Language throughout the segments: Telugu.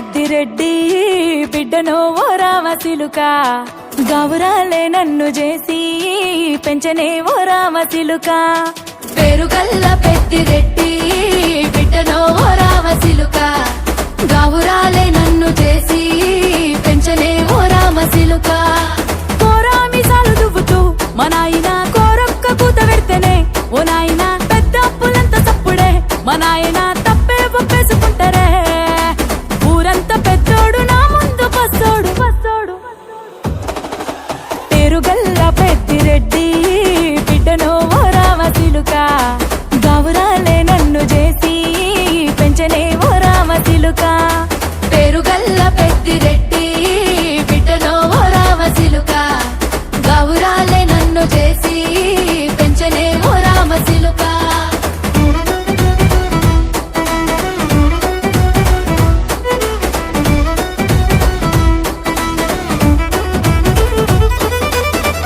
పెద్దిరెడ్డి బిడ్డను ఓ రామసిలుక గౌరాలే నన్ను చేసి పెంచనే ఓ రామసిలుక పేరుగల్ల పెద్దిరెడ్డి బిడ్డను ఓ రామసిలుక గౌరాలే నన్ను చేసి పెంచనే ఓ రామసిలుక కోరామిసాలు దువ్వుతూ మా నాయన కోరొక్క కూత పెడితేనే ఓ నాయన పెద్ద అప్పులంత తప్పుడే మా నాయన తప్పే ఒప్పేసుకుంటారే ఊరంతా పెద్దోడు నా ముందు పస్తోడు పస్తోడు పేరుగల్ల పెద్దిరెడ్డి బిడ్డను ఓ రామసిలుక గౌరాలే నన్ను చేసి పెంచనే ఓ రామసిలుక పేరుగల్ల పెద్దిరెడ్డి బిడ్డను ఓ రామసిలుక గౌరాలే నన్ను చేసి పెంచనే ఓ రామసిలుక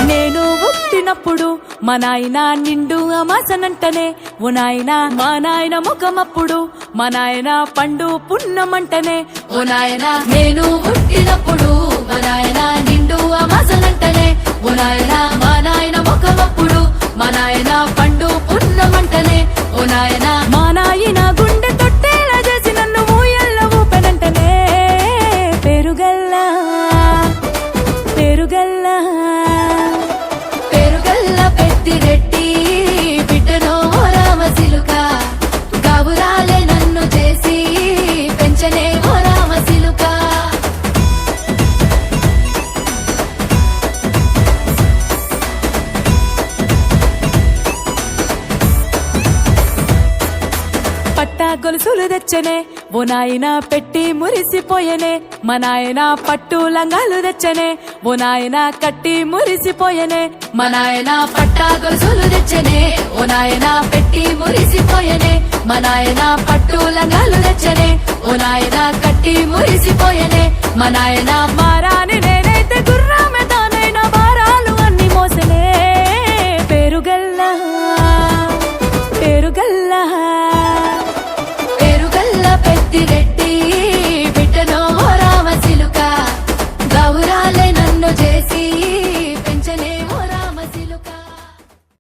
నేను పుట్టినప్పుడు మా నాయన నిండు అమాసనంటనే ఓ నాయన మా నాయన ముఖమప్పుడు మా నాయన పండు పున్నమంటనే ఓ నాయనా నేను పుట్టినప్పుడు మా నాయన నిండు అమాసనంటనే ఓ నాయనా మా నాయన ముఖమప్పుడు మా నాయన పండు పున్నమంటనే ఓ నాయనా మా నాయన గుండె తొట్టేలా చేసి నన్ను ఊయల్ల ఊపెనంటనే పెరుగల్లా పెరుగల్లా పేరుగల్ల పెద్దిరెడ్డి బిడ్డను ఓ రామసిలుక గౌరాలే నన్ను చేసి పెంచనే ఓ రామసిలుక పట్టా గొలుసులు తెచ్చనే ఓ నాయన పెట్టి మురిసిపోయనే మా నాయన పట్టు లంగాలు తెచ్చనే ఓ నాయన కట్టి మురిసిపోయనే మా నాయన పట్టా గొలుసులు తెచ్చనే ఓ నాయన పెట్టి మురిసిపోయనే మా నాయన పట్టు లంగాలు తెచ్చనే ఓ నాయన కట్టి మురిసిపోయనే మా నాయన మారాని నేనైతే గుర్రా